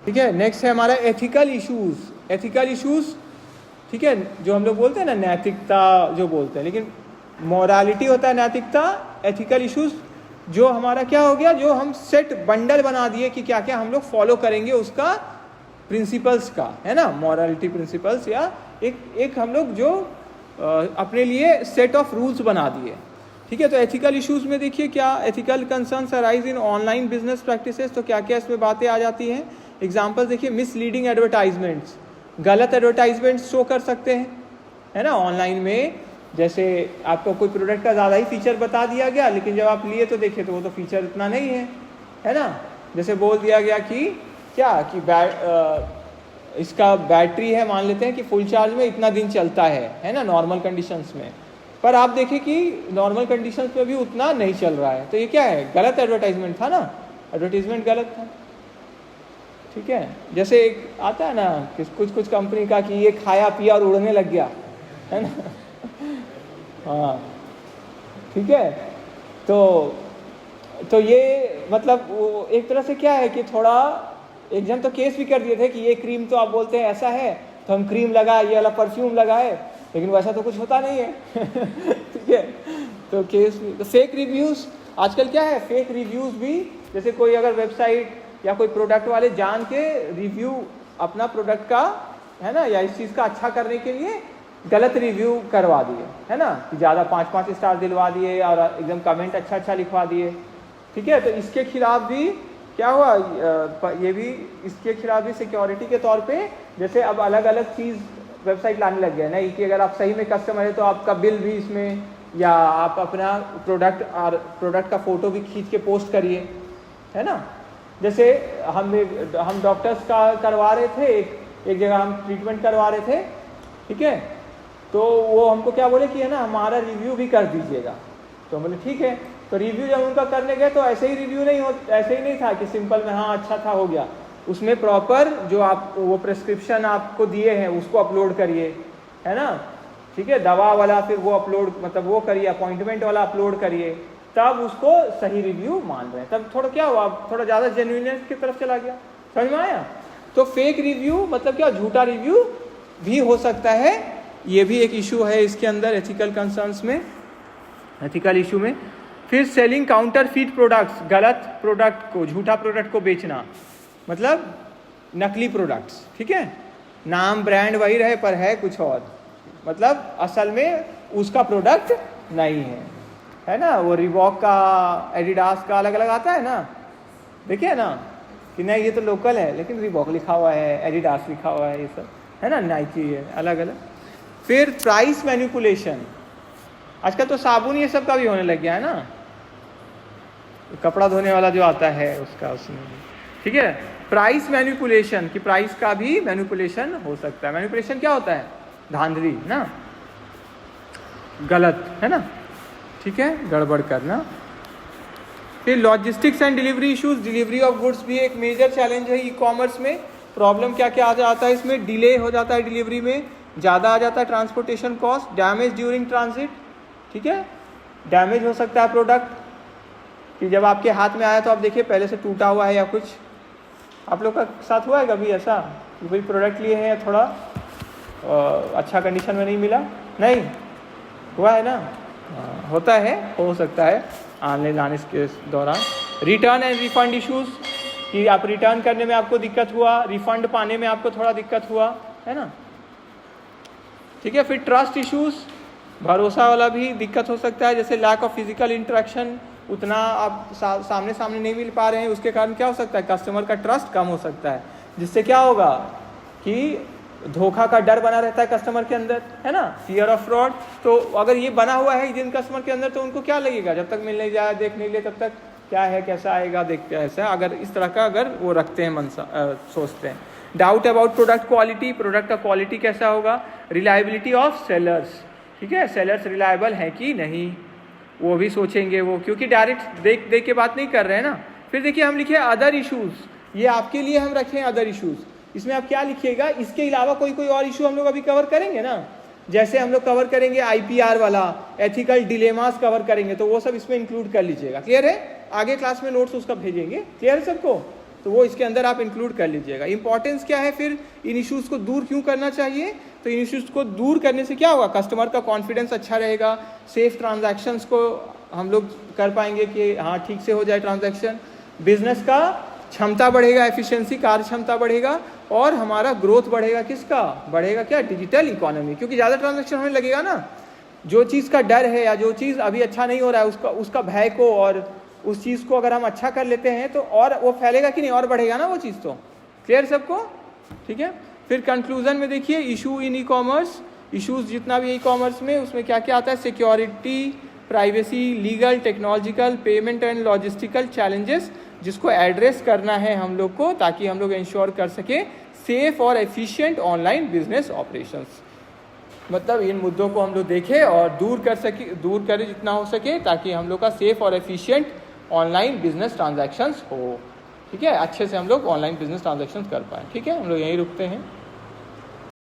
ठीक है, नेक्स्ट है हमारा एथिकल इश्यूज। एथिकल इश्यूज, ठीक है, जो हम लोग बोलते हैं ना नैतिकता जो बोलते हैं, लेकिन मोरालिटी होता है नैतिकता। एथिकल इश्यूज जो हमारा क्या हो गया, जो हम सेट बंडल बना दिए कि क्या क्या हम लोग फॉलो करेंगे उसका, प्रिंसिपल्स का, है ना, मॉरलिटी प्रिंसिपल्स, या एक हम लोग जो अपने लिए सेट ऑफ रूल्स बना दिए। ठीक है, तो एथिकल इश्यूज में देखिए क्या ethical concerns arise in online business practices, तो क्या क्या इसमें बातें आ जाती हैं। एग्जाम्पल देखिए, मिसलीडिंग एडवर्टाइजमेंट्स, गलत एडवर्टाइजमेंट्स शो कर सकते हैं, है ना, ऑनलाइन में। जैसे आपको कोई प्रोडक्ट का ज़्यादा ही फीचर बता दिया गया, लेकिन जब आप लिए तो देखिए तो वो तो फीचर इतना नहीं है ना। जैसे बोल दिया गया कि क्या कि इसका बैटरी है, मान लेते हैं कि फुल चार्ज में इतना दिन चलता है ना, नॉर्मल कंडीशंस में, पर आप देखें कि नॉर्मल कंडीशंस में भी उतना नहीं चल रहा है, तो ये क्या है, गलत एडवर्टाइजमेंट था ना, एडवर्टाइजमेंट गलत था। ठीक है, जैसे एक आता है ना कि कुछ कंपनी का कि ये खाया पिया और उड़ने लग गया, है ना। हाँ, ठीक है, तो ये मतलब वो एक तरह से क्या है कि थोड़ा एक जन तो केस भी कर दिए थे कि ये क्रीम तो आप बोलते हैं ऐसा है तो हम क्रीम लगाए, ये वाला परफ्यूम लगाए, लेकिन वैसा तो कुछ होता नहीं है। ठीक है, तो केस भी, तो फेक रिव्यूज़ आजकल क्या है, फेक रिव्यूज़ भी, जैसे कोई अगर वेबसाइट या कोई प्रोडक्ट वाले जान के रिव्यू अपना प्रोडक्ट का, है ना, या इस चीज़ का अच्छा करने के लिए गलत रिव्यू करवा दिए, है ना, कि ज़्यादा 5-5 स्टार दिलवा दिए और एकदम कमेंट अच्छा लिखवा दिए। ठीक है, तो इसके खिलाफ भी क्या हुआ, ये भी इसके खिलाफ भी सिक्योरिटी के तौर पे, जैसे अब अलग अलग चीज़ वेबसाइट लाने लग गए ना, कि अगर आप सही में कस्टमर है तो आपका बिल भी इसमें, या आप अपना प्रोडक्ट का फ़ोटो भी खींच के पोस्ट करिए, है ना। जैसे हम डॉक्टर्स का करवा रहे थे, एक जगह हम ट्रीटमेंट करवा रहे थे, ठीक है, तो वो हमको क्या बोले कि है ना हमारा रिव्यू भी कर दीजिएगा, तो बोले ठीक है। तो रिव्यू जब उनका करने गए तो ऐसे ही रिव्यू ऐसे ही नहीं था कि सिंपल में हाँ अच्छा था हो गया, उसमें प्रॉपर जो आप वो प्रेस्क्रिप्शन आपको दिए हैं उसको अपलोड करिए, है ना, ठीक है, दवा वाला फिर वो अपलोड, मतलब वो करिए, अपॉइंटमेंट वाला अपलोड करिए, तब उसको सही रिव्यू मान रहे हैं। तब थोड़ा क्या हुआ, थोड़ा ज़्यादा जेन्युइननेस की तरफ चला गया, समझ में आया। तो फेक रिव्यू मतलब क्या, झूठा रिव्यू भी हो सकता है, ये भी एक इशू है इसके अंदर एथिकल कंसर्न्स में, एथिकल इशू में। फिर सेलिंग काउंटरफीट प्रोडक्ट्स, गलत प्रोडक्ट को, झूठा प्रोडक्ट को बेचना, मतलब नकली प्रोडक्ट्स, ठीक है, नाम ब्रांड वही रहे पर है कुछ और, मतलब असल में उसका प्रोडक्ट नहीं है ना। वो रिबॉक का, एडिडास का अलग अलग आता है ना, देखिए ना कि नहीं ये तो लोकल है लेकिन रिबॉक लिखा हुआ है, एडिडास लिखा हुआ है, ये सब है ना, नाइकी है, अलग अलग। फिर प्राइस मैनिपुलेशन, आजकल तो साबुन ये सब का भी होने लग गया है ना, कपड़ा धोने वाला जो आता है उसका, उसमें, ठीक है। प्राइस मैनिपुलेशन, कि प्राइस का भी मैनिपुलेशन हो सकता है। मैनिपुलेशन क्या होता है, धांधली ना, गलत, है ना, ठीक है, गड़बड़ करना। फिर logistics and delivery issues, delivery of goods भी एक मेजर चैलेंज है ई कॉमर्स में। प्रॉब्लम क्या क्या आ जाता है इसमें, डिले हो जाता है डिलीवरी में, ज़्यादा आ जाता है transportation cost, damage during transit, ठीक है, डैमेज हो सकता है प्रोडक्ट, कि जब आपके हाथ में आया तो आप देखिए पहले से टूटा हुआ है या कुछ, आप लोग का साथ हुआ है कभी ऐसा कि भाई प्रोडक्ट लिए हैं थोड़ा अच्छा कंडीशन में नहीं मिला, नहीं हुआ है ना, होता है, हो सकता है आने लाने के दौरान। रिटर्न एंड रिफंड इश्यूज, कि आप रिटर्न करने में आपको दिक्कत हुआ, रिफंड पाने में आपको थोड़ा दिक्कत हुआ, है ना, ठीक है। फिर ट्रस्ट इश्यूज, भरोसा वाला भी दिक्कत हो सकता है, जैसे लैक ऑफ फिजिकल इंटरेक्शन, उतना आप सामने सामने नहीं मिल पा रहे हैं, उसके कारण क्या हो सकता है, कस्टमर का ट्रस्ट कम हो सकता है, जिससे क्या होगा कि धोखा का डर बना रहता है कस्टमर के अंदर, है ना, फियर ऑफ फ्रॉड। तो अगर ये बना हुआ है जिन कस्टमर के अंदर, तो उनको क्या लगेगा, जब तक मिल नहीं जाए, देख नहीं ले, तब तक क्या है, कैसा आएगा, देखते हैं ऐसा, अगर इस तरह का अगर वो रखते हैं, मन सोचते हैं। Doubt about product quality, product का क्वालिटी कैसा होगा। रिलायबिलिटी ऑफ सेलर्स, ठीक है, सेलर्स रिलायबल हैं कि नहीं, वो भी सोचेंगे वो, क्योंकि डायरेक्ट देख के बात नहीं कर रहे हैं ना। फिर देखिए हम लिखे अदर इश्यूज, ये आपके लिए हम रखें अदर इश्यूज, इसमें आप क्या लिखिएगा, इसके अलावा कोई और इशू हम लोग अभी कवर करेंगे ना, जैसे हम लोग कवर करेंगे IPR वाला, एथिकल डिलेमास कवर करेंगे, तो वो सब इसमें इंक्लूड कर लीजिएगा। क्लियर है, आगे क्लास में नोट्स उसका भेजेंगे, क्लियर है सबको। तो वो इसके अंदर आप इंक्लूड कर लीजिएगा। इंपॉर्टेंस क्या है फिर, इन इश्यूज़ को दूर क्यों करना चाहिए, तो इन इश्यूज़ को दूर करने से क्या होगा, कस्टमर का कॉन्फिडेंस अच्छा रहेगा, सेफ ट्रांजैक्शंस को हम लोग कर पाएंगे कि हाँ ठीक से हो जाए ट्रांजैक्शन, बिजनेस का क्षमता बढ़ेगा, एफिशिएंसी कार्य क्षमता बढ़ेगा, और हमारा ग्रोथ बढ़ेगा, किसका बढ़ेगा, क्या, डिजिटल इकोनॉमी, क्योंकि ज़्यादा ट्रांजैक्शन होने लगेगा ना। जो चीज़ का डर है या जो चीज़ अभी अच्छा नहीं हो रहा है उसका भय को और उस चीज़ को अगर हम अच्छा कर लेते हैं तो और वो फैलेगा कि नहीं, और बढ़ेगा ना वो चीज़। तो क्लियर सबको, ठीक है। फिर कंक्लूजन में देखिए, issue in e commerce, issues जितना भी ई कॉमर्स में, उसमें क्या क्या आता है, security, privacy, legal, technological, payment and logistical challenges, जिसको एड्रेस करना है हम लोग को, ताकि हम लोग इंश्योर कर सके सेफ और एफिशिएंट ऑनलाइन बिजनेस ऑपरेशंस। मतलब इन मुद्दों को हम लोग देखें और दूर करें जितना हो सके, ताकि हम लोग का सेफ और एफिशिएंट ऑनलाइन बिजनेस ट्रांजैक्शंस हो, ठीक है, अच्छे से हम लोग ऑनलाइन बिजनेस ट्रांजैक्शंस कर पाएँ। ठीक है, हम लोग यहीं रुकते हैं।